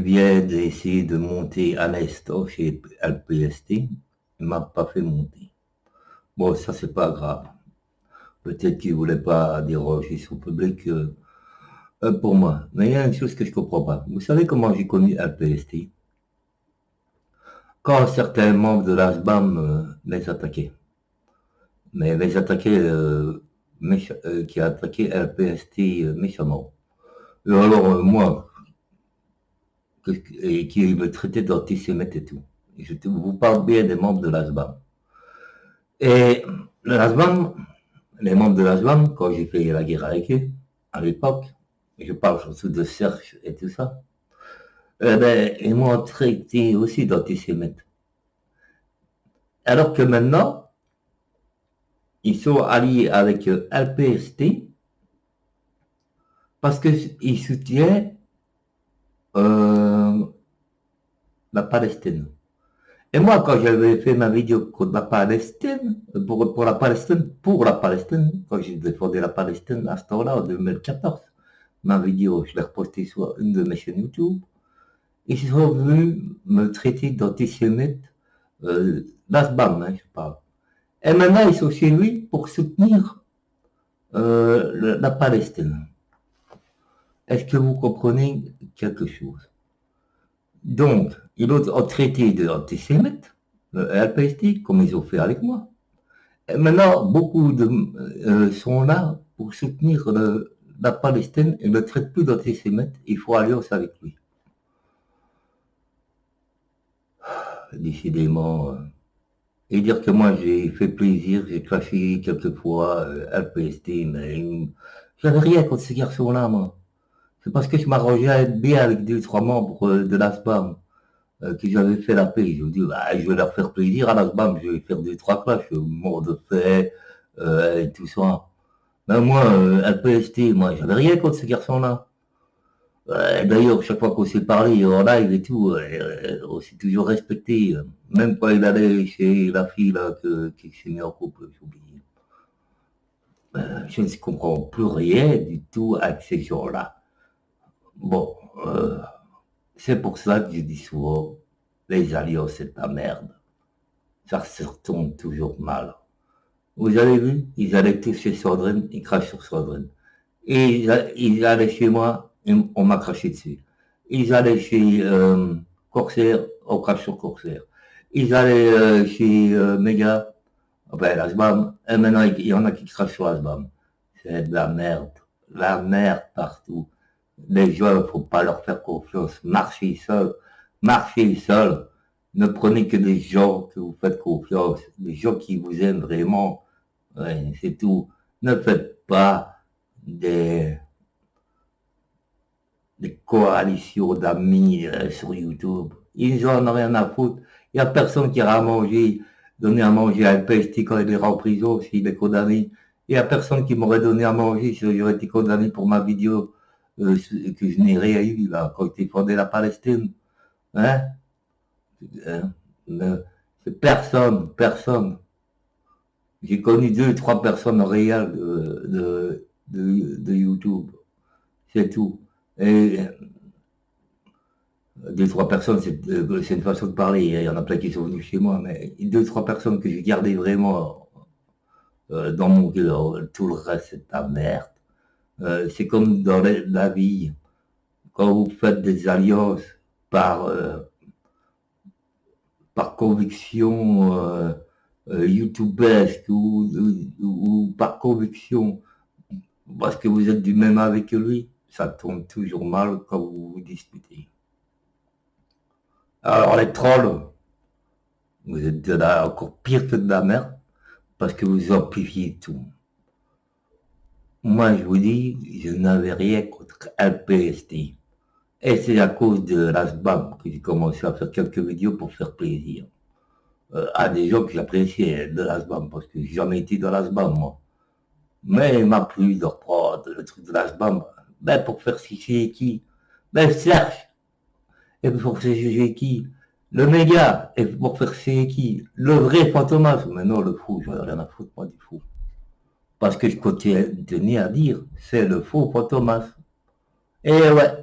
vient d'essayer de monter à l'instant chez LPST, il m'a pas fait monter. Bon, ça c'est pas grave. Peut-être qu'il voulait pas déranger son public pour moi. Mais il y a une chose que je comprends pas. Vous savez comment j'ai connu LPST? Quand certains membres de l'ASBAM les attaquaient. Mais les attaquaient, qui attaquaient LPST méchamment. Et alors, moi, et qui me traitait d'antisémite et tout. Et je vous parle bien des membres de l'ASBAM. Et l'ASBAM, les membres de l'ASBAM, quand j'ai fait la guerre avec eux, à l'époque, je parle surtout de Serge et tout ça, eh ben, ils m'ont traité aussi d'antisémite. Alors que maintenant, ils sont alliés avec LPST parce qu'ils soutiennent la Palestine. Et moi, quand j'avais fait ma vidéo contre la Palestine, pour la Palestine, quand j'ai défendu la Palestine à ce temps-là, en 2014, ma vidéo, je l'ai repostée sur une de mes chaînes YouTube, ils sont venus me traiter d'antisémite, d'Asbam, je parle. Et maintenant, ils sont chez lui pour soutenir la Palestine. Est-ce que vous comprenez quelque chose? Donc, ils ont traité d'antisémite, le LPST, comme ils ont fait avec moi. Et maintenant, beaucoup sont là pour soutenir la Palestine et ne traitent plus d'antisémite. Il faut alliance avec lui. Décidément. Et dire que moi, j'ai fait plaisir, j'ai clashé quelquefois LPST, mais j'avais rien contre ces garçons-là, moi. C'est parce que je m'arrangeais bien avec 2 ou 3 membres de l'ASBAM que j'avais fait la paix. Je me dis, bah, je vais leur faire plaisir à l'ASBAM, je vais faire 2 ou 3 clashs, mort de fait, et tout ça. Ben moi, LPST, moi, j'avais rien contre ces garçons-là. D'ailleurs, chaque fois qu'on s'est parlé en live et tout, on s'est toujours respecté. Même quand il allait chez la fille là qui s'est mis en couple, j'ai oublié. Je ne comprends plus rien du tout avec ces gens-là. Bon, c'est pour ça que je dis souvent, les alliances c'est de la merde. Ça se retourne toujours mal. Vous avez vu, ils allaient tous chez Sandrine, ils crachent sur Sandrine. Et ils allaient chez moi, on m'a craché dessus. Ils allaient chez Corsair, on crache sur Corsair. Ils allaient chez Mega, enfin l'Asbam, et maintenant il y en a qui crachent sur l'Asbam. C'est de la merde partout. Les gens, il ne faut pas leur faire confiance. Marchez seul. Ne prenez que des gens que vous faites confiance, des gens qui vous aiment vraiment. Ouais, c'est tout. Ne faites pas des coalitions d'amis sur YouTube. Ils en ont rien à foutre. Il n'y a personne qui ira donner à manger à LPST quand il ira en prison, s'il est condamné. Il n'y a personne qui m'aurait donné à manger si j'aurais été condamné pour ma vidéo que je n'ai rien eu là, quand j'ai fondé la Palestine. Hein? C'est personne. J'ai connu 2 ou 3 personnes réelles de YouTube. C'est tout. Et 2 ou 3 personnes, c'est une façon de parler. Il y en a plein qui sont venus chez moi, mais 2 ou 3 personnes que j'ai gardées vraiment dans mon cœur. Tout le reste, c'est de la merde. C'est comme dans la vie. Quand vous faites des alliances par conviction youtubesque ou par conviction parce que vous êtes du même avec lui, ça tourne toujours mal quand vous vous disputez. Alors les trolls, vous êtes encore pire que de la merde parce que vous amplifiez tout. Moi je vous dis, je n'avais rien contre LPST. Et c'est à cause de l'ASBAM que j'ai commencé à faire quelques vidéos pour faire plaisir à des gens que j'appréciais de l'ASBAM, parce que j'ai jamais été dans l'ASBAM, moi. Mais il m'a plu de reprendre le truc de l'ASBAM, ben pour faire c'est qui? Ben Serge, et pour faire c'est qui? Le méga, et pour faire c'est qui? Le vrai Fantomas, mais non le fou, j'en ai rien à foutre moi du fou. Parce que je continue à dire, c'est le faux Fantomas. Et ouais.